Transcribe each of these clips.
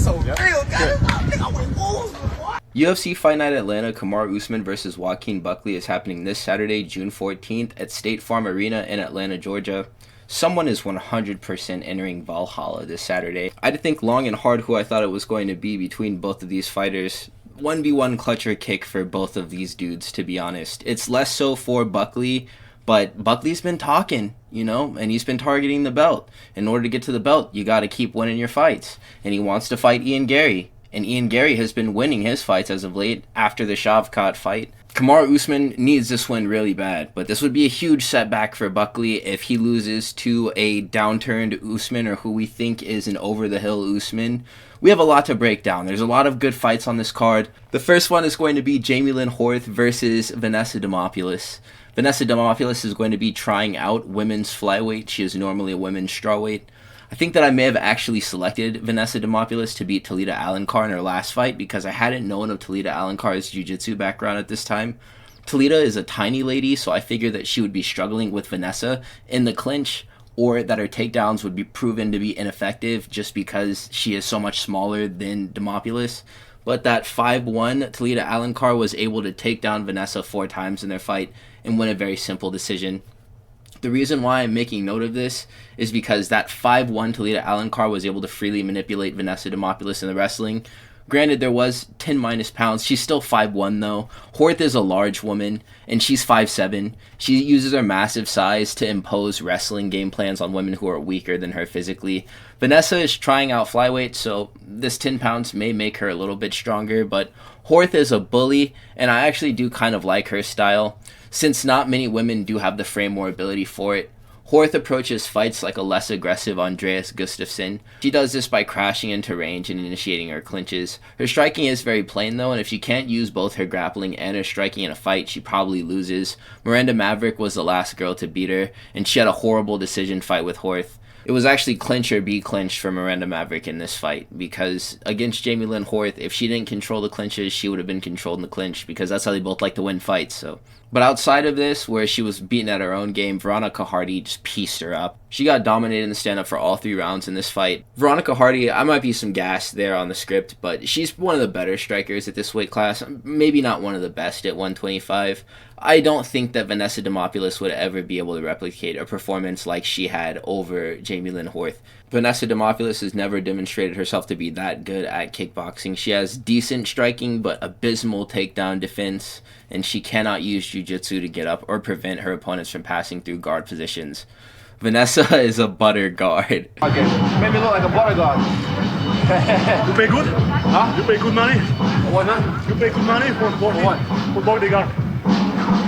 so real, guys. I think I went ooh. UFC Fight Night Atlanta Kamaru Usman versus Joaquin Buckley is happening this Saturday, June 14th at State Farm Arena in Atlanta, Georgia. Someone is 100% entering Valhalla this Saturday. I had to think long and hard who I thought it was going to be between both of these fighters. 1v1 clutch or kick for both of these dudes, to be honest. It's less so for Buckley, but Buckley's been talking, and he's been targeting the belt. In order to get to the belt, you got to keep winning your fights. And he wants to fight Ian Gary. And Ian Gary has been winning his fights as of late after the Shavkat fight. Kamaru Usman needs this win really bad, but this would be a huge setback for Buckley if he loses to a downturned Usman or who we think is an over-the-hill Usman. We have a lot to break down. There's a lot of good fights on this card. The first one is going to be Jamey-Lyn Horth versus Vanessa Demopoulos. Vanessa Demopoulos is going to be trying out women's flyweight. She is normally a women's strawweight. I think that I may have actually selected Vanessa Demopoulos to beat Talita Alencar in her last fight because I hadn't known of Talita Alencar's jiu-jitsu background at this time. Talita is a tiny lady, so I figured that she would be struggling with Vanessa in the clinch, or that her takedowns would be proven to be ineffective just because she is so much smaller than Demopoulos. But that 5-1, Talita Alencar was able to take down Vanessa 4 times in their fight and win a very simple decision. The reason why I'm making note of this is because that 5-1 Talita Alencar was able to freely manipulate Vanessa Demopoulos in the wrestling. Granted, there was 10 minus pounds. She's still 5'1", though. Horth is a large woman, and she's 5'7". She uses her massive size to impose wrestling game plans on women who are weaker than her physically. Vanessa is trying out flyweight, so this 10 pounds may make her a little bit stronger, but Horth is a bully, and I actually do kind of like her style. Since not many women do have the frame or ability for it, Horth approaches fights like a less aggressive Andreas Gustafsson. She does this by crashing into range and initiating her clinches. Her striking is very plain though, and if she can't use both her grappling and her striking in a fight, she probably loses. Miranda Maverick was the last girl to beat her, and she had a horrible decision fight with Horth. It was actually clinch or be clinched for Miranda Maverick in this fight, because against Jamey-Lyn Horth, if she didn't control the clinches, she would have been controlled in the clinch, because that's how they both like to win fights. But outside of this, where she was beaten at her own game, Veronica Hardy just pieced her up. She got dominated in the stand-up for all 3 rounds in this fight. Veronica Hardy, I might be some gas there on the script, but she's one of the better strikers at this weight class. Maybe not one of the best at 125. I don't think that Vanessa Demopoulos would ever be able to replicate a performance like she had over Jamey-Lyn Horth. Vanessa Demopoulos has never demonstrated herself to be that good at kickboxing. She has decent striking, but abysmal takedown defense, and she cannot use jiu-jitsu to get up or prevent her opponents from passing through guard positions. Vanessa is a butter guard. Okay, made me look like a butter guard. You pay good? Huh? You pay good money? What, huh? You pay good money for what? For bodyguard.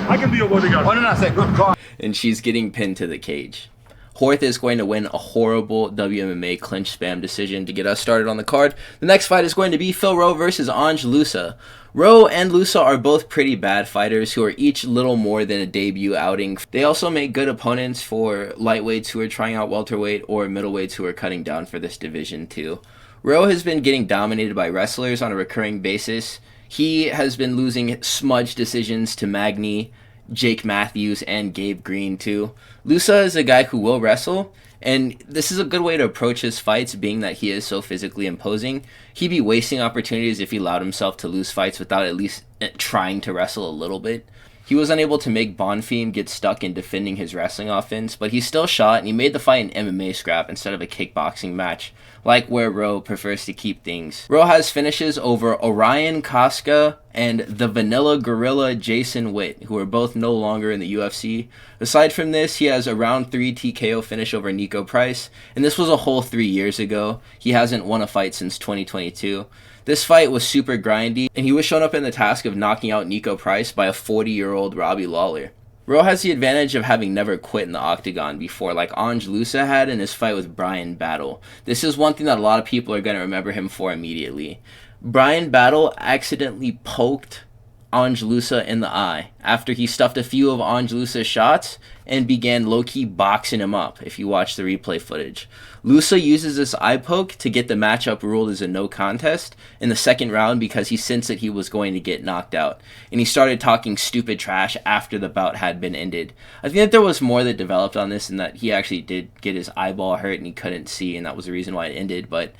I can be your bodyguard. Oh, no, I said good guard. And she's getting pinned to the cage. Horth is going to win a horrible WMMA clinch spam decision to get us started on the card. The next fight is going to be Phil Rowe versus Ange Loosa. Rowe and Loosa are both pretty bad fighters who are each little more than a debut outing. They also make good opponents for lightweights who are trying out welterweight or middleweights who are cutting down for this division too. Rowe has been getting dominated by wrestlers on a recurring basis. He has been losing smudge decisions to Magny, Jake Matthews, and Gabe Green too. Loosa is a guy who will wrestle, and this is a good way to approach his fights, being that he is so physically imposing. He'd be wasting opportunities if he allowed himself to lose fights without at least trying to wrestle a little bit. He was unable to make Bonfim get stuck in defending his wrestling offense, but he still shot, and he made the fight an MMA scrap instead of a kickboxing match, like where Rowe prefers to keep things. Rowe has finishes over Orion Casca and the Vanilla Gorilla Jason Witt, who are both no longer in the UFC. Aside from this, he has a round 3 TKO finish over Nico Price, and this was a whole 3 years ago. He hasn't won a fight since 2022. This fight was super grindy, and he was shown up in the task of knocking out Nico Price by a 40-year-old Robbie Lawler. Rowe has the advantage of having never quit in the octagon before, like Ange Loosa had in his fight with Bryan Battle. This is one thing that a lot of people are going to remember him for immediately. Bryan Battle accidentally poked Ange Loosa in the eye after he stuffed a few of Ange Loosa's shots and began low-key boxing him up, if you watch the replay footage. Loosa uses this eye poke to get the matchup ruled as a no contest in the second round because he sensed that he was going to get knocked out, and he started talking stupid trash after the bout had been ended. I think that there was more that developed on this, and that he actually did get his eyeball hurt and he couldn't see, and that was the reason why it ended, but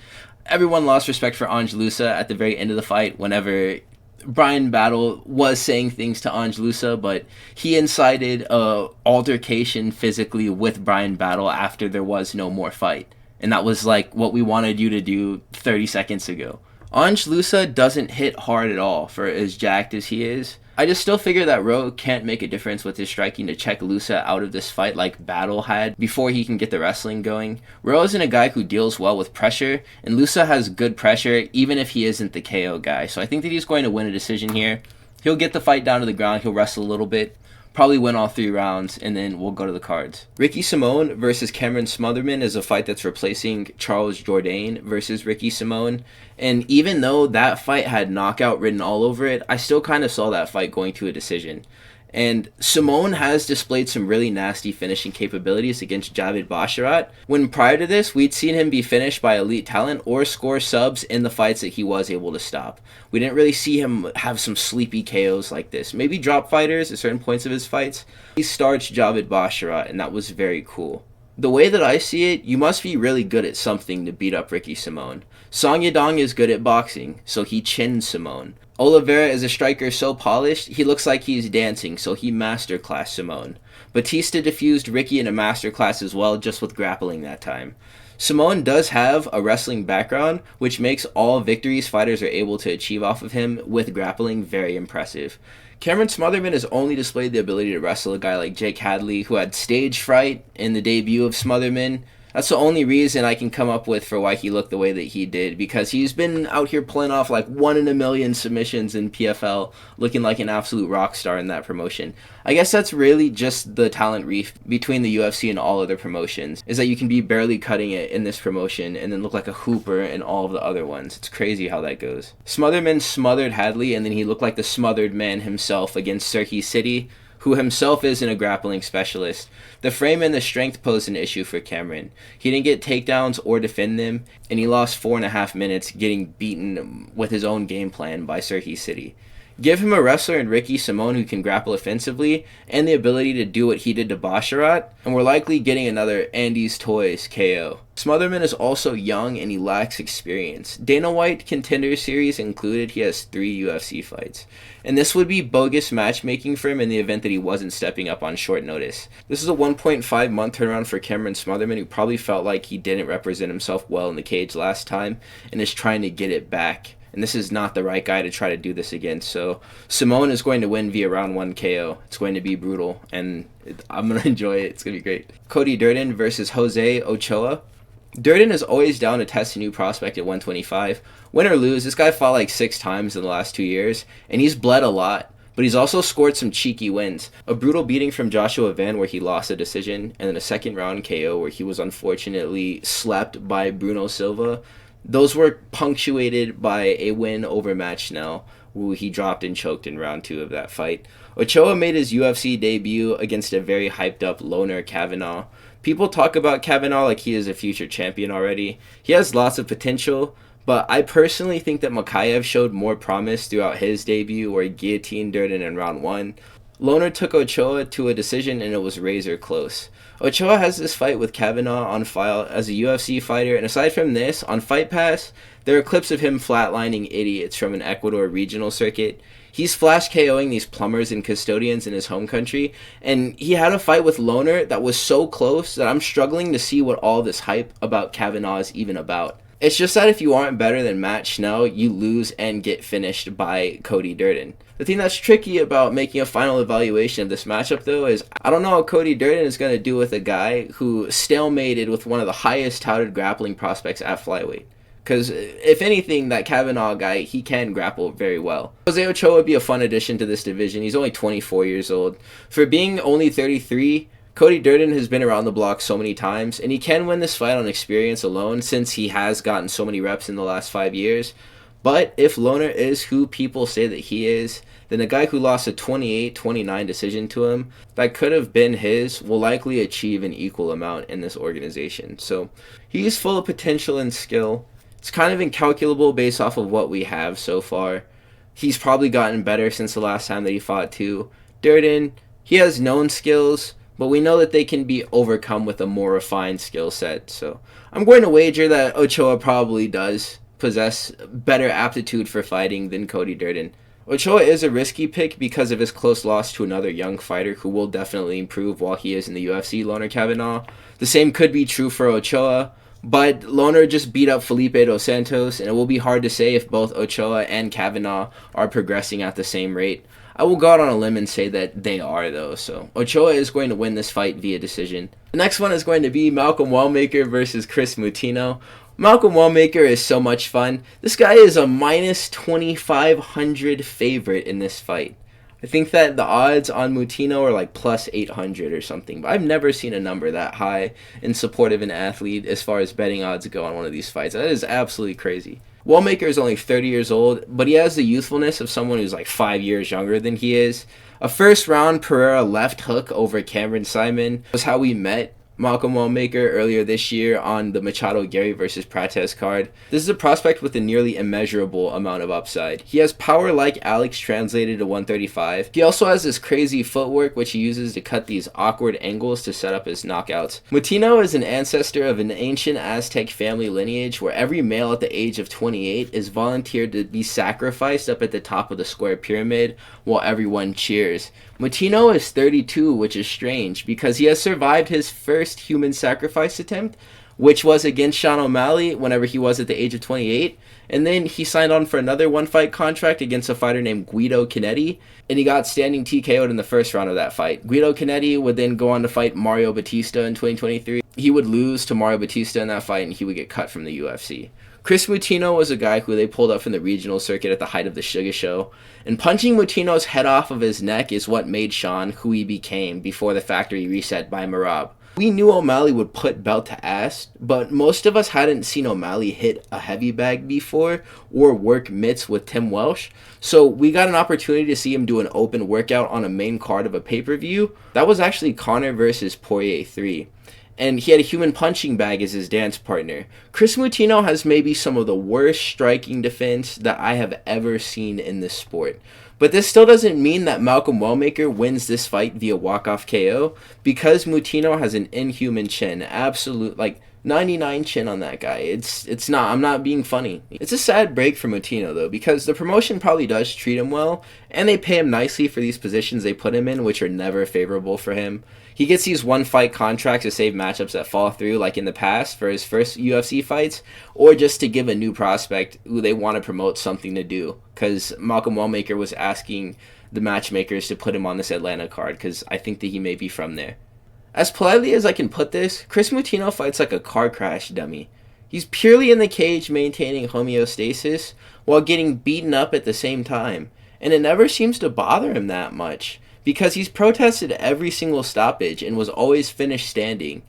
everyone lost respect for Ange Loosa at the very end of the fight whenever Bryan Battle was saying things to Ange Loosa, but he incited a altercation physically with Bryan Battle after there was no more fight. And that was like what we wanted you to do 30 seconds ago. Ange Loosa doesn't hit hard at all for as jacked as he is. I just still figure that Rowe can't make a difference with his striking to check Loosa out of this fight like Battle had before he can get the wrestling going. Rowe isn't a guy who deals well with pressure, and Loosa has good pressure even if he isn't the KO guy. So I think that he's going to win a decision here. He'll get the fight down to the ground, he'll wrestle a little bit, probably win all 3 rounds, and then we'll go to the cards. Ricky Simón versus Cameron Smotherman is a fight that's replacing Charles Jourdain versus Ricky Simón. And even though that fight had knockout written all over it, I still kind of saw that fight going to a decision. And Simón has displayed some really nasty finishing capabilities against Javid Basharat, when prior to this, we'd seen him be finished by elite talent or score subs in the fights that he was able to stop. We didn't really see him have some sleepy KOs like this. Maybe drop fighters at certain points of his fights. He starched Javid Basharat, and that was very cool. The way that I see it, you must be really good at something to beat up Ricky Simón. Song Yadong is good at boxing, so he chins Simón. Oliveira is a striker so polished, he looks like he's dancing, so he masterclass Simón. Batista defused Ricky in a masterclass as well, just with grappling that time. Simón does have a wrestling background, which makes all victories fighters are able to achieve off of him with grappling very impressive. Cameron Smotherman has only displayed the ability to wrestle a guy like Jake Hadley, who had stage fright in the debut of Smotherman. That's the only reason I can come up with for why he looked the way that he did, because he's been out here pulling off like 1 in a million submissions in PFL, looking like an absolute rock star in that promotion. I guess that's really just the talent reef between the UFC and all other promotions, is that you can be barely cutting it in this promotion and then look like a hooper in all of the other ones. It's crazy how that goes. Smotherman smothered Hadley, and then he looked like the smothered man himself against Cirque City, who himself isn't a grappling specialist. The frame and the strength posed an issue for Cameron. He didn't get takedowns or defend them, and he lost 4.5 minutes getting beaten with his own game plan by Cirque City. Give him a wrestler in Ricky Simón who can grapple offensively and the ability to do what he did to Basharat, and we're likely getting another Andy's Toys KO. Smotherman is also young and he lacks experience. Dana White Contender Series included, he has 3 UFC fights. And this would be bogus matchmaking for him in the event that he wasn't stepping up on short notice. This is a 1.5 month turnaround for Cameron Smotherman, who probably felt like he didn't represent himself well in the cage last time and is trying to get it back. And this is not the right guy to try to do this against. So Simón is going to win via round 1 KO. It's going to be brutal, and I'm going to enjoy it. It's going to be great. Cody Durden versus Jose Ochoa. Durden is always down to test a new prospect at 125. Win or lose, this guy fought like 6 times in the last 2 years, and he's bled a lot. But he's also scored some cheeky wins. A brutal beating from Joshua Van where he lost a decision, and then a second round KO where he was unfortunately slept by Bruno Silva. Those were punctuated by a win over Matt Schnell, who he dropped and choked in round 2 of that fight. Ochoa made his UFC debut against a very hyped up loner Kavanaugh. People talk about Kavanaugh like he is a future champion already. He has lots of potential, but I personally think that Makayev showed more promise throughout his debut where he guillotined Durden in round 1. Loner took Ochoa to a decision and it was razor close. Ochoa has this fight with Kavanaugh on file as a UFC fighter, and aside from this, on Fight Pass, there are clips of him flatlining idiots from an Ecuador regional circuit. He's flash KOing these plumbers and custodians in his home country, and he had a fight with Loner that was so close that I'm struggling to see what all this hype about Kavanaugh is even about. It's just that if you aren't better than Matt Schnell, you lose and get finished by Cody Durden. The thing that's tricky about making a final evaluation of this matchup, though, is I don't know how Cody Durden is going to do with a guy who stalemated with one of the highest touted grappling prospects at flyweight. Because if anything, that Kavanaugh guy, he can grapple very well. Jose Ochoa would be a fun addition to this division. He's only 24 years old. For being only 33, Cody Durden has been around the block so many times, and he can win this fight on experience alone since he has gotten so many reps in the last 5 years. But if Loner is who people say that he is, then a guy who lost a 28-29 decision to him that could have been his will likely achieve an equal amount in this organization. So he's full of potential and skill. It's kind of incalculable based off of what we have so far. He's probably gotten better since the last time that he fought too. Durden, he has known skills, but we know that they can be overcome with a more refined skill set. So I'm going to wager that Ochoa probably does possess better aptitude for fighting than Cody Durden. Ochoa is a risky pick because of his close loss to another young fighter who will definitely improve while he is in the UFC, Loner Kavanaugh. The same could be true for Ochoa, but Loner just beat up Felipe dos Santos, and it will be hard to say if both Ochoa and Kavanaugh are progressing at the same rate. I will go out on a limb and say that they are, though. So Ochoa is going to win this fight via decision. The next one is going to be Malcolm Wellmaker versus Kris Moutinho. Malcolm Wellmaker is so much fun. This guy is a minus 2,500 favorite in this fight. I think that the odds on Moutinho are like plus 800 or something, but I've never seen a number that high in support of an athlete as far as betting odds go on one of these fights. That is absolutely crazy. Wellmaker is only 30 years old, but he has the youthfulness of someone who's like 5 years younger than he is. A first round Pereira left hook over Cameron Simon was how we met Malcolm Wellmaker earlier this year on the Machado Gary versus Prates card. This is a prospect with a nearly immeasurable amount of upside. He has power like Alex translated to 135. He also has this crazy footwork which he uses to cut these awkward angles to set up his knockouts. Moutinho is an ancestor of an ancient Aztec family lineage where every male at the age of 28 is volunteered to be sacrificed up at the top of the square pyramid while everyone cheers. Moutinho is 32, which is strange because he has survived his first human sacrifice attempt, which was against Sean O'Malley whenever he was at the age of 28, and then he signed on for another one-fight contract against a fighter named Guido Canetti, and he got standing TKO'd in the first round of that fight. Guido Canetti would then go on to fight Mario Batista in 2023. He would lose to Mario Batista in that fight, and he would get cut from the UFC. Kris Moutinho was a guy who they pulled up from the regional circuit at the height of the Sugar Show, and punching Moutinho's head off of his neck is what made Sean who he became before the factory reset by Marab. We knew O'Malley would put belt to ass, but most of us hadn't seen O'Malley hit a heavy bag before or work mitts with Tim Welsh, so we got an opportunity to see him do an open workout on a main card of a pay-per-view. That was actually Conor versus Poirier 3. And he had a human punching bag as his dance partner. Kris Moutinho has maybe some of the worst striking defense that I have ever seen in this sport. But this still doesn't mean that Malcolm Wellmaker wins this fight via walk-off KO because Moutinho has an inhuman chin. Absolute, 99 chin on that guy. It's not, I'm not being funny. It's a sad break for Moutinho though, because the promotion probably does treat him well, and they pay him nicely for these positions they put him in, which are never favorable for him. He gets these one-fight contracts to save matchups that fall through, like in the past for his first UFC fights, or just to give a new prospect who they want to promote something to do, because Malcolm Wellmaker was asking the matchmakers to put him on this Atlanta card, because I think that he may be from there. As politely as I can put this, Kris Moutinho fights like a car crash dummy. He's purely in the cage maintaining homeostasis while getting beaten up at the same time, and it never seems to bother him that much because he's protested every single stoppage and was always finished standing.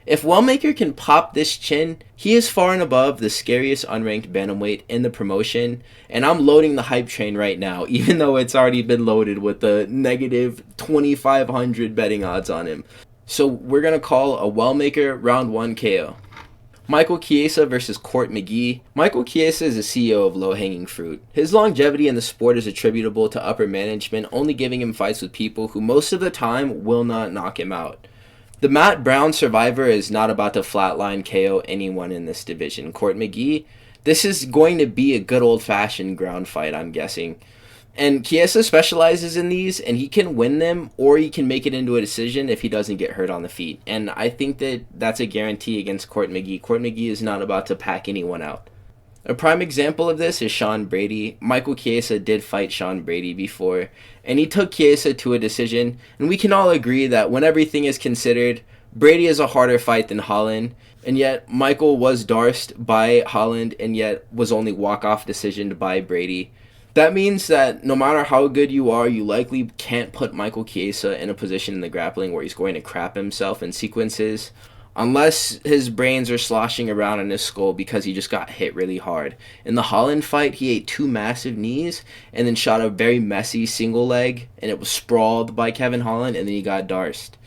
If Wellmaker can pop this chin, he is far and above the scariest unranked bantamweight in the promotion, and I'm loading the hype train right now, even though it's already been loaded with the negative 2,500 betting odds on him. So we're going to call a Wellmaker round 1 KO. Michael Chiesa versus Court Mcghee. Michael Chiesa is the CEO of Low Hanging Fruit. His longevity in the sport is attributable to upper management only giving him fights with people who most of the time will not knock him out. The Matt Brown survivor is not about to flatline KO anyone in this division. Court Mcghee, this is going to be a good old-fashioned ground fight, I'm guessing. And Chiesa specializes in these, and he can win them, or he can make it into a decision if he doesn't get hurt on the feet. And I think that that's a guarantee against Court Mcghee. Court Mcghee is not about to pack anyone out. A prime example of this is Sean Brady. Michael Chiesa did fight Sean Brady before, and he took Chiesa to a decision. And we can all agree that when everything is considered, Brady is a harder fight than Holland. And yet, Michael was darsed by Holland, and yet was only walk-off decisioned by Brady. That means that no matter how good you are, you likely can't put Michael Chiesa in a position in the grappling where he's going to crap himself in sequences unless his brains are sloshing around in his skull because he just got hit really hard. In the Holland fight, he ate 2 massive knees and then shot a very messy single leg, and it was sprawled by Kevin Holland, and then he got darsed.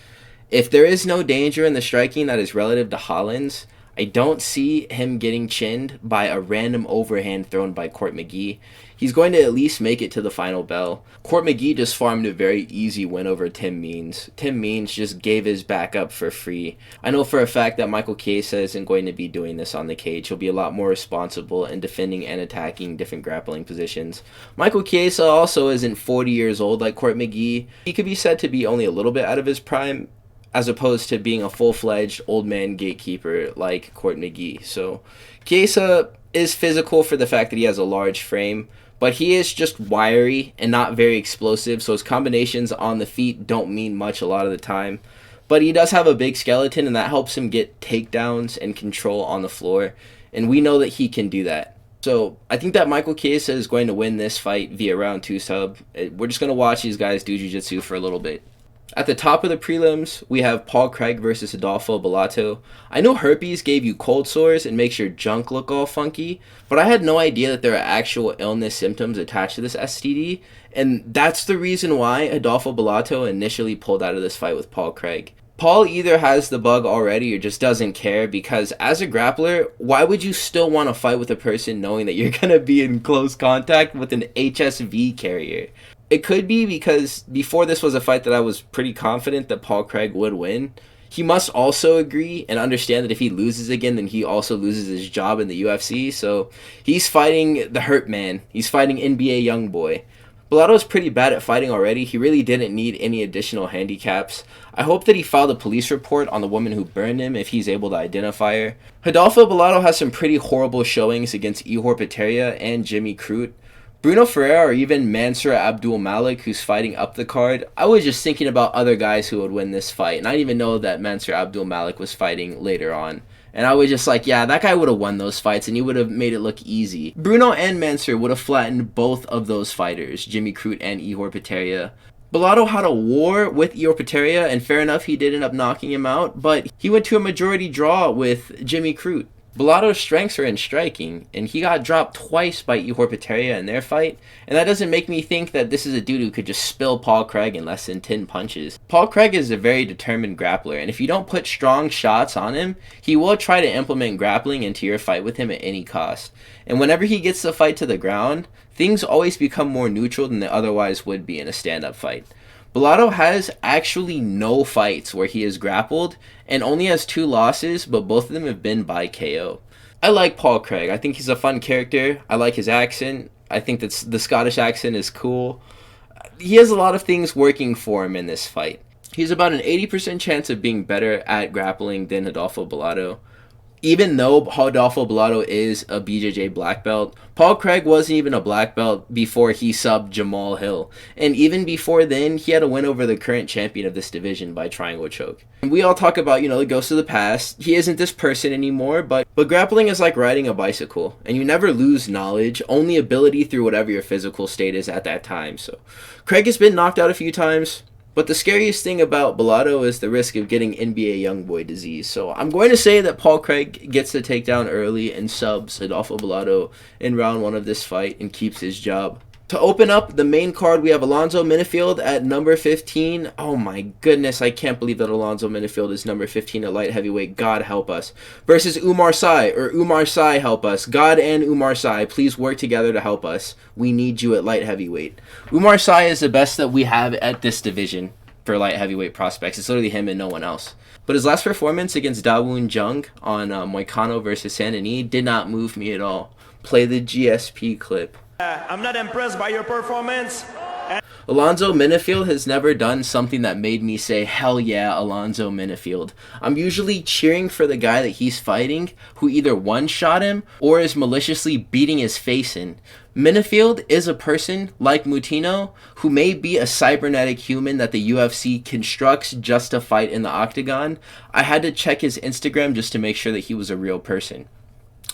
If there is no danger in the striking that is relative to Holland's, I don't see him getting chinned by a random overhand thrown by Court Mcghee. He's going to at least make it to the final bell. Court Mcghee just farmed a very easy win over Tim Means. Tim Means just gave his back up for free. I know for a fact that Michael Chiesa isn't going to be doing this on the cage. He'll be a lot more responsible in defending and attacking different grappling positions. Michael Chiesa also isn't 40 years old like Court Mcghee. He could be said to be only a little bit out of his prime, as opposed to being a full-fledged old man gatekeeper like Court Mcghee. So Chiesa is physical for the fact that he has a large frame, but he is just wiry and not very explosive, so his combinations on the feet don't mean much a lot of the time. But he does have a big skeleton, and that helps him get takedowns and control on the floor, and we know that he can do that. So I think that Michael Chiesa is going to win this fight via round 2 sub. We're just going to watch these guys do jiu-jitsu for a little bit. At the top of the prelims, we have Paul Craig versus Rodolfo Bellato. I know herpes gave you cold sores and makes your junk look all funky, but I had no idea that there are actual illness symptoms attached to this STD, and that's the reason why Rodolfo Bellato initially pulled out of this fight with Paul Craig. Paul either has the bug already or just doesn't care, because as a grappler, why would you still want to fight with a person knowing that you're going to be in close contact with an HSV carrier? It could be because before this was a fight that I was pretty confident that Paul Craig would win. He must also agree and understand that if he loses again, then he also loses his job in the UFC. So he's fighting the hurt man. He's fighting NBA Youngboy. Bellato's pretty bad at fighting already. He really didn't need any additional handicaps. I hope that he filed a police report on the woman who burned him if he's able to identify her. Rodolfo Bellato has some pretty horrible showings against Ihor Peteria and Jimmy Crute. Bruno Ferreira or even Mansur Abdul Malik, who's fighting up the card. I was just thinking about other guys who would win this fight, and I didn't even know that Mansur Abdul Malik was fighting later on. And I was just like, yeah, that guy would have won those fights, and he would have made it look easy. Bruno and Mansur would have flattened both of those fighters, Jimmy Crute and Ihor Peteria. Bellato had a war with Ihor Peteria, and fair enough, he did end up knocking him out, but he went to a majority draw with Jimmy Crute. Bellato's strengths are in striking, and he got dropped twice by Ihor Peteria in their fight, and that doesn't make me think that this is a dude who could just spill Paul Craig in less than 10 punches. Paul Craig is a very determined grappler, and if you don't put strong shots on him, he will try to implement grappling into your fight with him at any cost. And whenever he gets the fight to the ground, things always become more neutral than they otherwise would be in a stand-up fight. Bellato has actually no fights where he has grappled and only has 2 losses, but both of them have been by KO. I like Paul Craig. I think he's a fun character. I like his accent. I think that the Scottish accent is cool. He has a lot of things working for him in this fight. He's about an 80% chance of being better at grappling than Rodolfo Bellato. Even though Rodolfo Bellato is a BJJ black belt, Paul Craig wasn't even a black belt before he subbed Jamal Hill. And even before then, he had a win over the current champion of this division by triangle choke. And we all talk about, the ghosts of the past. He isn't this person anymore, but grappling is like riding a bicycle. And you never lose knowledge, only ability through whatever your physical state is at that time. So Craig has been knocked out a few times. But the scariest thing about Bellato is the risk of getting NBA Youngboy disease. So I'm going to say that Paul Craig gets the takedown early and subs Rodolfo Bellato in round 1 of this fight and keeps his job. To open up the main card, we have Alonzo Menifield at number 15. Oh my goodness, I can't believe that Alonzo Menifield is number 15 at light heavyweight. God help us. Versus Oumar Sy, or Oumar Sy help us. God and Oumar Sy, please work together to help us. We need you at light heavyweight. Oumar Sy is the best that we have at this division for light heavyweight prospects. It's literally him and no one else. But his last performance against Dawoon Jung on Moicano versus Saint-Denis did not move me at all. Play the GSP clip. I'm not impressed by your performance. Alonzo Menifield has never done something that made me say, hell yeah, Alonzo Menifield. I'm usually cheering for the guy that he's fighting who either one-shot him or is maliciously beating his face in. Menifield is a person, like Moutinho, who may be a cybernetic human that the UFC constructs just to fight in the octagon. I had to check his Instagram just to make sure that he was a real person.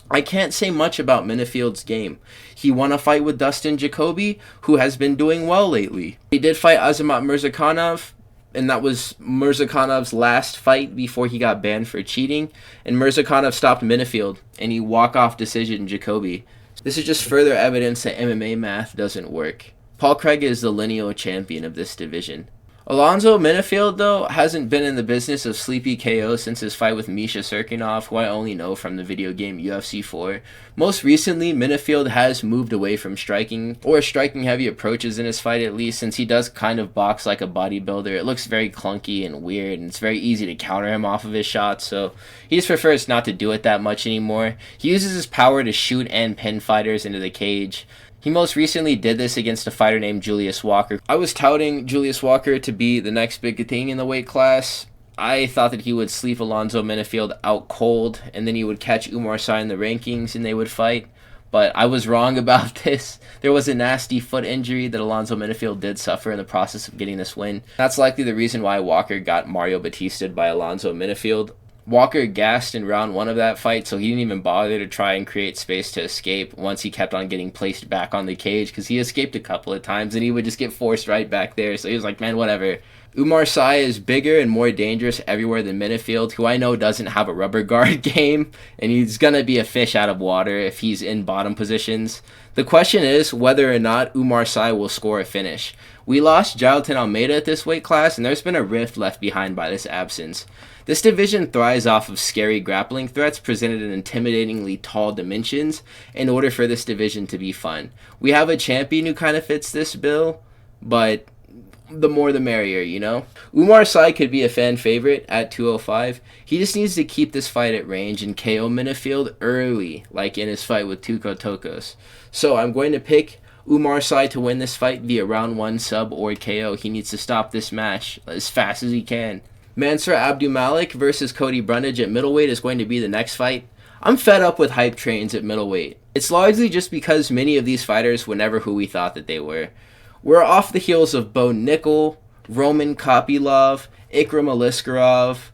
I can't say much about Menifield's game. He won a fight with Dustin Jacoby, who has been doing well lately. He did fight Azamat Murzakanov, and that was Murzakanov's last fight before he got banned for cheating. And Murzakanov stopped Menifield, and he walk-off decision Jacoby. This is just further evidence that MMA math doesn't work. Paul Craig is the lineal champion of this division. Alonzo Menifield, though, hasn't been in the business of sleepy KO since his fight with Misha Serkinov, who I only know from the video game UFC 4. Most recently, Menifield has moved away from striking, or striking heavy approaches in his fight at least, since he does kind of box like a bodybuilder. It looks very clunky and weird, and it's very easy to counter him off of his shots, so he just prefers not to do it that much anymore. He uses his power to shoot and pin fighters into the cage. He most recently did this against a fighter named Julius Walker. I was touting Julius Walker to be the next big thing in the weight class. I thought that he would sleep Alonzo Menifield out cold, and then he would catch Oumar Sy in the rankings and they would fight. But I was wrong about this. There was a nasty foot injury that Alonzo Menifield did suffer in the process of getting this win. That's likely the reason why Walker got Mario Batista'd by Alonzo Menifield. Walker gassed in round 1 of that fight, so he didn't even bother to try and create space to escape once he kept on getting placed back on the cage, because he escaped a couple of times and he would just get forced right back there. So he was like, man, whatever. Oumar Sy is bigger and more dangerous everywhere than Menifield, who I know doesn't have a rubber guard game, and he's going to be a fish out of water if he's in bottom positions. The question is whether or not Oumar Sy will score a finish. We lost Jailton Almeida at this weight class, and there's been a rift left behind by this absence. This division thrives off of scary grappling threats presented in intimidatingly tall dimensions in order for this division to be fun. We have a champion who kind of fits this bill, but the more the merrier, you know? Oumar Sy could be a fan favorite at 205. He just needs to keep this fight at range and KO Menifield early, like in his fight with Tuco Tokos. So I'm going to pick Oumar Sy to win this fight via round 1 sub or KO. He needs to stop this match as fast as he can. Mansur Abdul versus Cody Brundage at middleweight is going to be the next fight. I'm fed up with hype trains at middleweight. It's largely just because many of these fighters were never who we thought that they were. We're off the heels of Bo Nickel, Roman Kopylov, Ikram Aliskerov,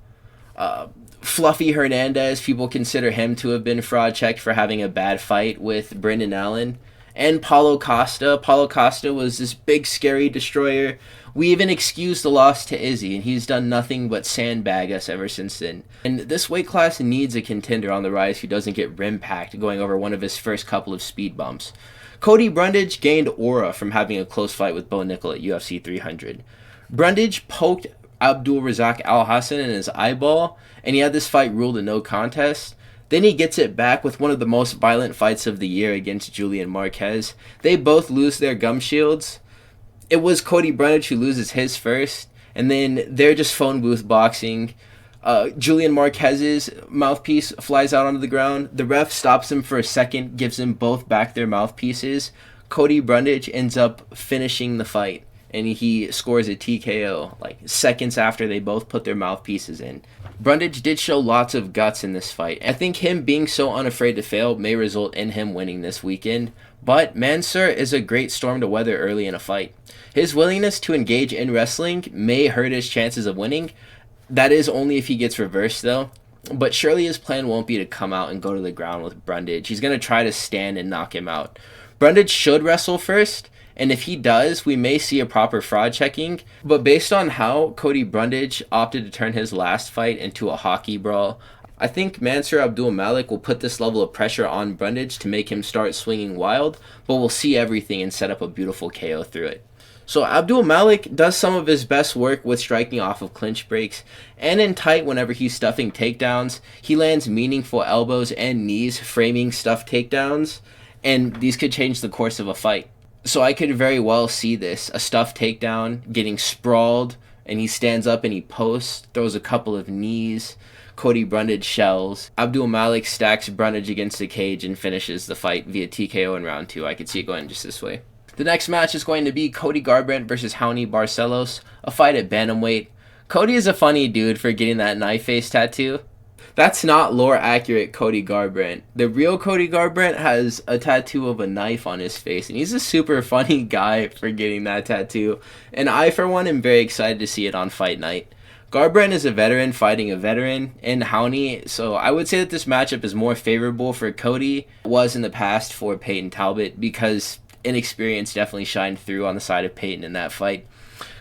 Fluffy Hernandez. People consider him to have been fraud checked for having a bad fight with Brendan Allen. And Paulo Costa. Paulo Costa was this big, scary destroyer. We even excused the loss to Izzy, and he's done nothing but sandbag us ever since then. And this weight class needs a contender on the rise who doesn't get rim-packed going over one of his first couple of speed bumps. Cody Brundage gained aura from having a close fight with Bo Nickel at UFC 300. Brundage poked Abdul Razak Al Hassan in his eyeball, and he had this fight ruled a no contest. Then he gets it back with one of the most violent fights of the year against Julian Marquez. They both lose their gum shields. It was Cody Brundage who loses his first, and then they're just phone booth boxing. Julian Marquez's mouthpiece flies out onto the ground. The ref stops him for a second, gives them both back their mouthpieces. Cody Brundage ends up finishing the fight, and he scores a TKO like seconds after they both put their mouthpieces in. Brundage did show lots of guts in this fight. I think him being so unafraid to fail may result in him winning this weekend, but Mansur is a great storm to weather early in a fight. His willingness to engage in wrestling may hurt his chances of winning. That is only if he gets reversed though. But surely his plan won't be to come out and go to the ground with Brundage. He's going to try to stand and knock him out. Brundage should wrestle first, and if he does, we may see a proper fraud checking. But based on how Cody Brundage opted to turn his last fight into a hockey brawl, I think Mansur Abdul will put this level of pressure on Brundage to make him start swinging wild, but we'll see everything and set up a beautiful KO through it. So Abdul does some of his best work with striking off of clinch breaks, and in tight whenever he's stuffing takedowns. He lands meaningful elbows and knees framing stuffed takedowns, and these could change the course of a fight. So I could very well see this, a stuffed takedown, getting sprawled, and he stands up and he posts, throws a couple of knees, Cody Brundage shells. Abdul stacks Brundage against the cage and finishes the fight via TKO in round 2. I could see it going just this way. The next match is going to be Cody Garbrandt versus Raoni Barcelos, a fight at bantamweight. Cody is a funny dude for getting that knife face tattoo. That's not lore accurate Cody Garbrandt. The real Cody Garbrandt has a tattoo of a knife on his face, and he's a super funny guy for getting that tattoo. And I, for one, am very excited to see it on fight night. Garbrandt is a veteran fighting a veteran in Raoni, so I would say that this matchup is more favorable for Cody than it was in the past for Peyton Talbot, because inexperience definitely shined through on the side of Peyton in that fight.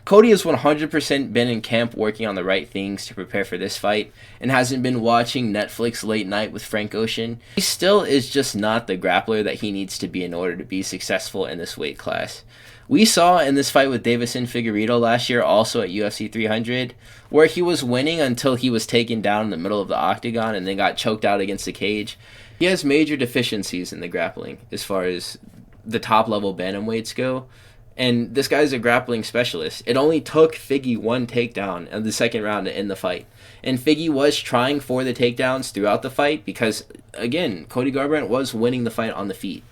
Cody has 100% been in camp working on the right things to prepare for this fight and hasn't been watching Netflix late night with Frank Ocean. He still is just not the grappler that he needs to be in order to be successful in this weight class. We saw in this fight with Deiveson Figueiredo last year, also at UFC 300, where he was winning until he was taken down in the middle of the octagon and then got choked out against the cage. He has major deficiencies in the grappling as far as the top level bantamweights go. And this guy's a grappling specialist. It only took Figgy one takedown in the second round to end the fight. And Figgy was trying for the takedowns throughout the fight because, again, Cody Garbrandt was winning the fight on the feet.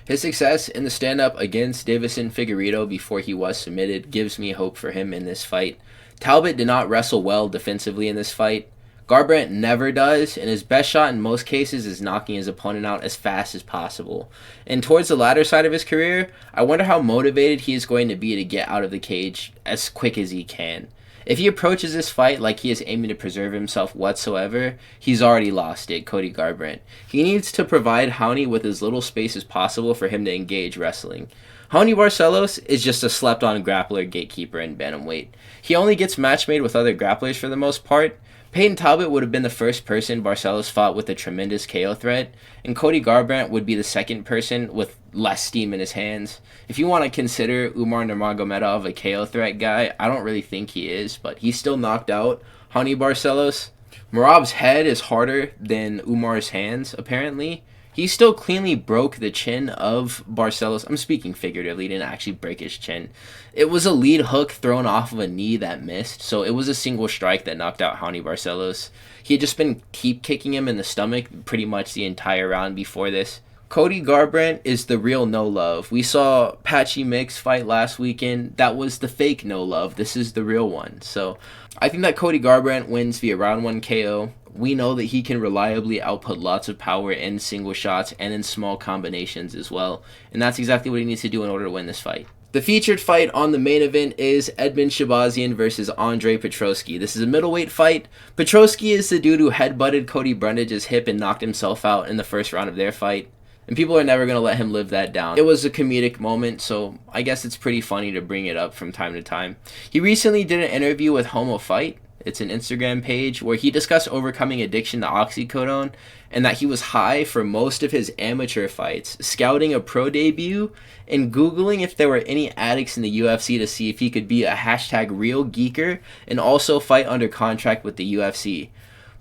His success in the stand-up against Deiveson Figueiredo before he was submitted gives me hope for him in this fight. Talbot did not wrestle well defensively in this fight. Garbrandt never does, and his best shot in most cases is knocking his opponent out as fast as possible. And towards the latter side of his career, I wonder how motivated he is going to be to get out of the cage as quick as he can. If he approaches this fight like he is aiming to preserve himself whatsoever, he's already lost it, Cody Garbrandt. He needs to provide Raoni with as little space as possible for him to engage wrestling. Raoni Barcelos is just a slept-on grappler gatekeeper in bantamweight. He only gets match-made with other grapplers for the most part. Peyton Talbot would have been the first person Barcelos fought with a tremendous KO threat, and Cody Garbrandt would be the second person with less steam in his hands. If you want to consider Oumar Nurmagomedov a KO threat guy, I don't really think he is, but he still knocked out Raoni Barcelos. Merab's head is harder than Oumar's hands, apparently. He still cleanly broke the chin of Barcelos. I'm speaking figuratively, he didn't actually break his chin. It was a lead hook thrown off of a knee that missed, so it was a single strike that knocked out Raoni Barcelos. He had just been keep kicking him in the stomach pretty much the entire round before this. Cody Garbrandt is the real no love. We saw Patchy Mix fight last weekend. That was the fake no love. This is the real one. So I think that Cody Garbrandt wins via round 1 KO. We know that he can reliably output lots of power in single shots and in small combinations as well. And that's exactly what he needs to do in order to win this fight. The featured fight on the main event is Edmen Shahbazyan versus Andre Petroski. This is a middleweight fight. Petroski is the dude who headbutted Cody Brundage's hip and knocked himself out in the first round of their fight. And people are never going to let him live that down. It was a comedic moment, so I guess it's pretty funny to bring it up from time to time. He recently did an interview with Homo Fight. It's an Instagram page where he discussed overcoming addiction to oxycodone and that he was high for most of his amateur fights, scouting a pro debut and Googling if there were any addicts in the UFC to see if he could be a hashtag real geeker and also fight under contract with the UFC.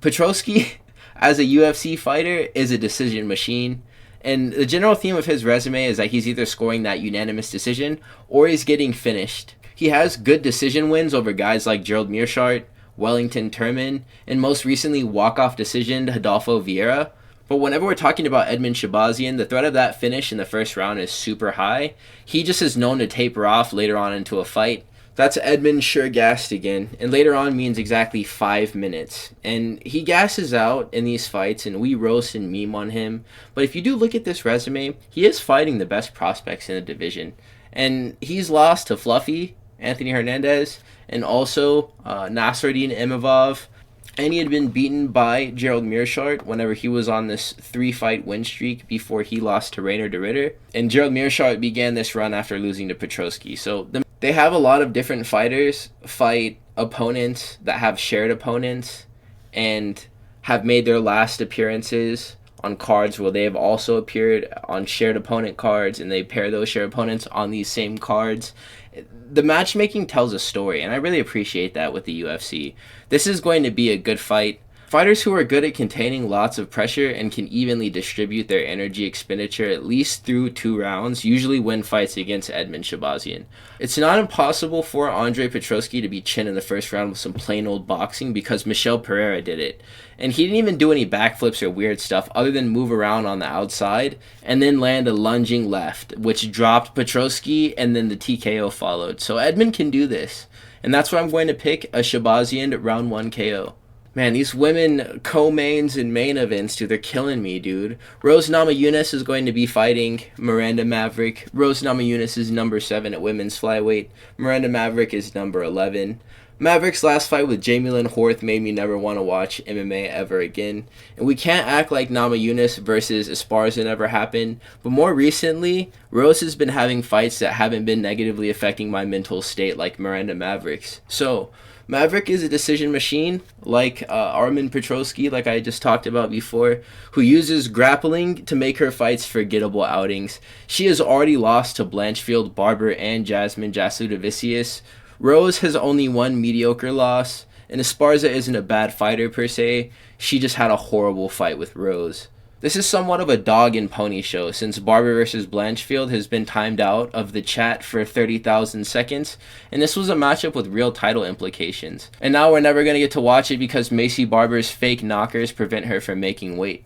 Petroski, as a UFC fighter, is a decision machine. And the general theme of his resume is that he's either scoring that unanimous decision or he's getting finished. He has good decision wins over guys like Gerald Meerschaert, Wellington Turman, and most recently walk-off decision to Rodolfo Vieira. But whenever we're talking about Edmen Shahbazyan, the threat of that finish in the first round is super high. He just is known to taper off later on into a fight. That's Edmen sure gassed again, and later on means exactly 5 minutes. And he gasses out in these fights, and we roast and meme on him. But if you do look at this resume, he is fighting the best prospects in the division. And he's lost to Fluffy, Anthony Hernandez, and also Nasruddin Imavov. And he had been beaten by Gerald Meerschaert whenever he was on this 3-fight win streak before he lost to Rainer de Ritter. And Gerald Meerschaert began this run after losing to Petroski. So they have a lot of different fighters fight opponents that have shared opponents and have made their last appearances on cards where they have also appeared on shared opponent cards, and they pair those shared opponents on these same cards. The matchmaking tells a story, and I really appreciate that with the UFC. This is going to be a good fight. Fighters who are good at containing lots of pressure and can evenly distribute their energy expenditure at least through 2 rounds usually win fights against Edmen Shahbazyan. It's not impossible for Andre Petroski to be chinned in the first round with some plain old boxing because Michel Pereira did it. And he didn't even do any backflips or weird stuff other than move around on the outside and then land a lunging left, which dropped Petroski, and then the TKO followed. So Edmen can do this. And that's why I'm going to pick a Shahbazyan round 1 KO. Man, these women co-mains and main events, dude, they're killing me, dude. Rose Namajunas is going to be fighting Miranda Maverick. Rose Namajunas is number 7 at women's flyweight. Miranda Maverick is number 11. Maverick's last fight with Jamey-Lyn Horth made me never want to watch MMA ever again. And we can't act like Namajunas versus Esparza never happened, but more recently, Rose has been having fights that haven't been negatively affecting my mental state like Miranda Maverick's. So, Maverick is a decision machine, like Armin Petrosky, like I just talked about before, who uses grappling to make her fights forgettable outings. She has already lost to Blanchfield, Barber, and Jasmine Jasudavicius. Rose has only one mediocre loss, and Esparza isn't a bad fighter per se. She just had a horrible fight with Rose. This is somewhat of a dog and pony show, since Barber vs. Blanchfield has been timed out of the chat for 30,000 seconds, and this was a matchup with real title implications. And now we're never going to get to watch it because Macy Barber's fake knockers prevent her from making weight.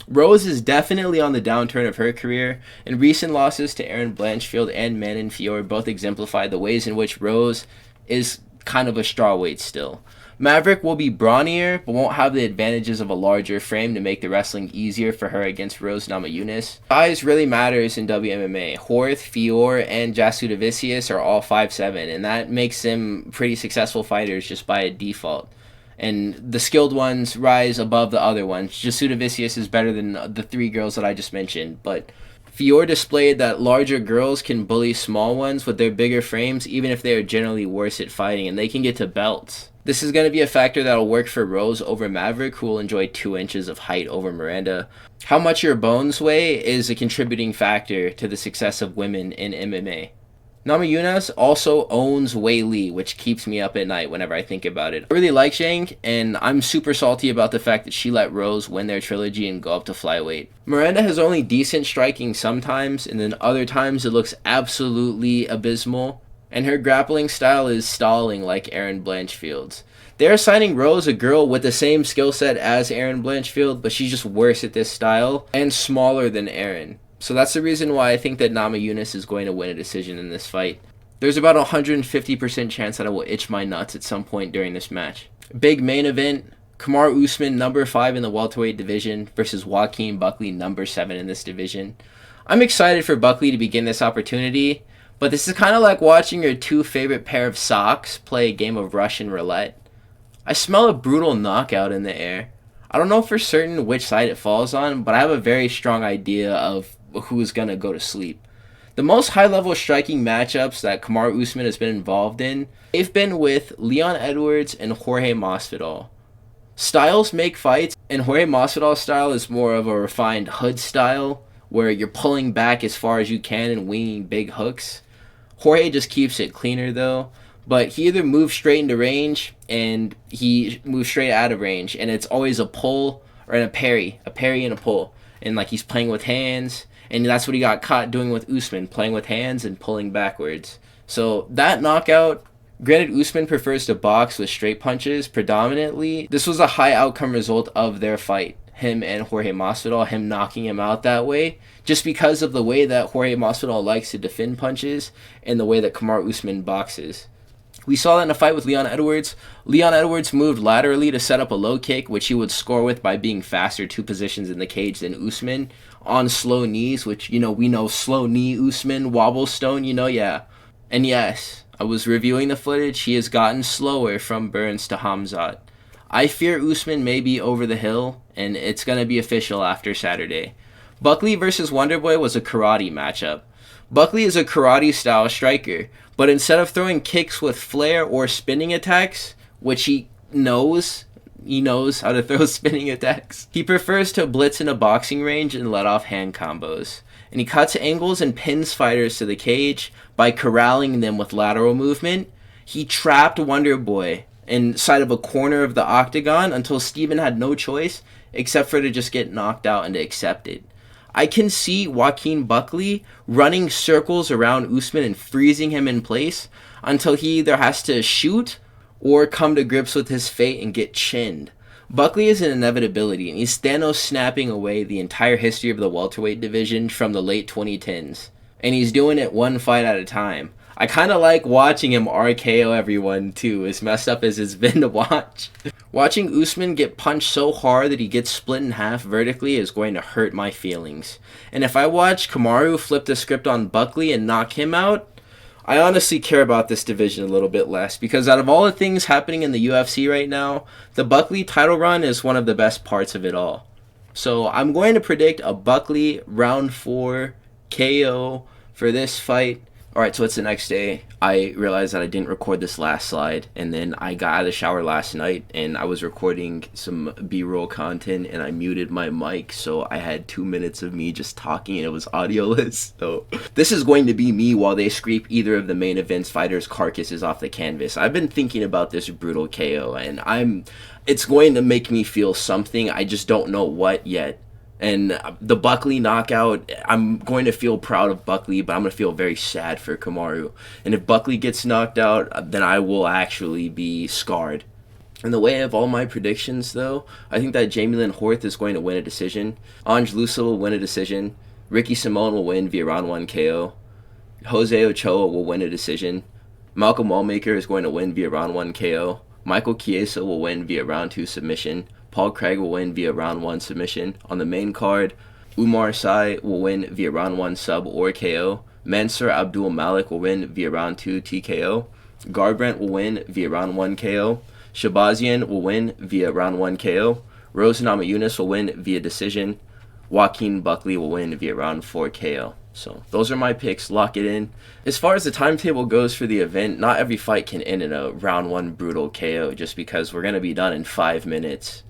Rose is definitely on the downturn of her career, and recent losses to Erin Blanchfield and Menifield both exemplify the ways in which Rose is kind of a strawweight still. Maverick will be brawnier, but won't have the advantages of a larger frame to make the wrestling easier for her against Rose Namajunas. Size really matters in WMMA. Horth, Fior, and Jasudavicius are all 5'7", and that makes them pretty successful fighters just by default. And the skilled ones rise above the other ones. Jasudavicius is better than the three girls that I just mentioned, but Fior displayed that larger girls can bully small ones with their bigger frames, even if they are generally worse at fighting, and they can get to belts. This is going to be a factor that will work for Rose over Maverick, who will enjoy 2 inches of height over Miranda. How much your bones weigh is a contributing factor to the success of women in MMA. Namajunas also owns Wei Li, which keeps me up at night whenever I think about it. I really like Zhang, and I'm super salty about the fact that she let Rose win their trilogy and go up to flyweight. Miranda has only decent striking sometimes, and then other times it looks absolutely abysmal. And her grappling style is stalling like Erin Blanchfield's. They're assigning Rose a girl with the same skill set as Erin Blanchfield, but she's just worse at this style and smaller than Erin. So that's the reason why I think that Namajunas is going to win a decision in this fight. There's about a 150% chance that I will itch my nuts at some point during this match. Big main event, Kamaru Usman, number 5 in the welterweight division, versus Joaquin Buckley, number 7 in this division. I'm excited for Buckley to begin this opportunity, but this is kind of like watching your two favorite pair of socks play a game of Russian roulette. I smell a brutal knockout in the air. I don't know for certain which side it falls on, but I have a very strong idea of who's going to go to sleep. The most high-level striking matchups that Kamaru Usman has been involved in, they've been with Leon Edwards and Jorge Masvidal. Styles make fights, and Jorge Masvidal's style is more of a refined hood style, where you're pulling back as far as you can and winging big hooks. Jorge just keeps it cleaner though, but he either moves straight into range and he moves straight out of range, and it's always a pull or a parry and a pull, and like he's playing with hands, and that's what he got caught doing with Usman, playing with hands and pulling backwards. So that knockout, granted Usman prefers to box with straight punches predominantly, this was a high outcome result of their fight, him and Jorge Masvidal, him knocking him out that way, just because of the way that Jorge Masvidal likes to defend punches and the way that Kamaru Usman boxes. We saw that in a fight with Leon Edwards. Leon Edwards moved laterally to set up a low kick, which he would score with by being faster 2 positions in the cage than Usman on slow knees, which, we know slow knee Usman, wobble stone, yeah. And yes, I was reviewing the footage. He has gotten slower from Burns to Hamzat. I fear Usman may be over the hill, and it's going to be official after Saturday. Buckley versus Wonderboy was a karate matchup. Buckley is a karate-style striker, but instead of throwing kicks with flair or spinning attacks, which he knows how to throw spinning attacks, he prefers to blitz in a boxing range and let off hand combos. And he cuts angles and pins fighters to the cage by corralling them with lateral movement. He trapped Wonderboy inside of a corner of the octagon until Steven had no choice except for to just get knocked out and to accept it. I can see Joaquin Buckley running circles around Usman and freezing him in place until he either has to shoot or come to grips with his fate and get chinned. Buckley is an inevitability, and he's Thanos snapping away the entire history of the welterweight division from the late 2010s. And he's doing it one fight at a time. I kind of like watching him RKO everyone too, as messed up as it's been to watch. Watching Usman get punched so hard that he gets split in half vertically is going to hurt my feelings. And if I watch Kamaru flip the script on Buckley and knock him out, I honestly care about this division a little bit less because out of all the things happening in the UFC right now, the Buckley title run is one of the best parts of it all. So I'm going to predict a Buckley round 4 KO for this fight. Alright, so it's the next day. I realized that I didn't record this last slide, and then I got out of the shower last night, and I was recording some B-roll content, and I muted my mic, so I had 2 minutes of me just talking, and it was audioless. So this is going to be me while they scrape either of the main event's fighters' carcasses off the canvas. I've been thinking about this brutal KO, and it's going to make me feel something. I just don't know what yet. And the Buckley knockout, I'm going to feel proud of Buckley, but I'm going to feel very sad for Kamaru. And if Buckley gets knocked out, then I will actually be scarred. In the way of all my predictions, though, I think that Jamey-Lyn Horth is going to win a decision. Ange Loosa will win a decision. Ricky Simón will win via round 1 KO. Jose Ochoa will win a decision. Malcolm Wellmaker is going to win via round 1 KO. Michael Chiesa will win via round 2 submission. Paul Craig will win via round 1 submission. On the main card, Oumar will win via round 1 sub or KO. Mansur Abdul Malik will win via round 2 TKO. Garbrandt will win via round 1 KO. Shabazian will win via round 1 KO. Rose Namajunas will win via decision. Joaquin Buckley will win via round 4 KO. So those are my picks. Lock it in. As far as the timetable goes for the event, not every fight can end in a round 1 brutal KO just because we're going to be done in 5 minutes.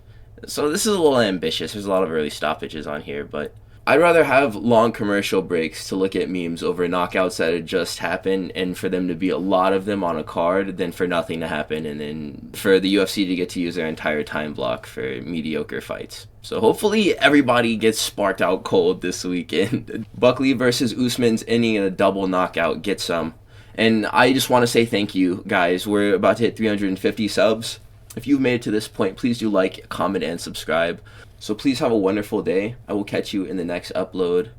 So this is a little ambitious. There's a lot of early stoppages on here, but I'd rather have long commercial breaks to look at memes over knockouts that had just happened and for them to be a lot of them on a card than for nothing to happen and then for the UFC to get to use their entire time block for mediocre fights. So hopefully everybody gets sparked out cold this weekend. Buckley versus Usman's ending in a double knockout. Get some. And I just want to say thank you, guys. We're about to hit 350 subs. If you've made it to this point, please do like, comment, and subscribe. So please have a wonderful day. I will catch you in the next upload.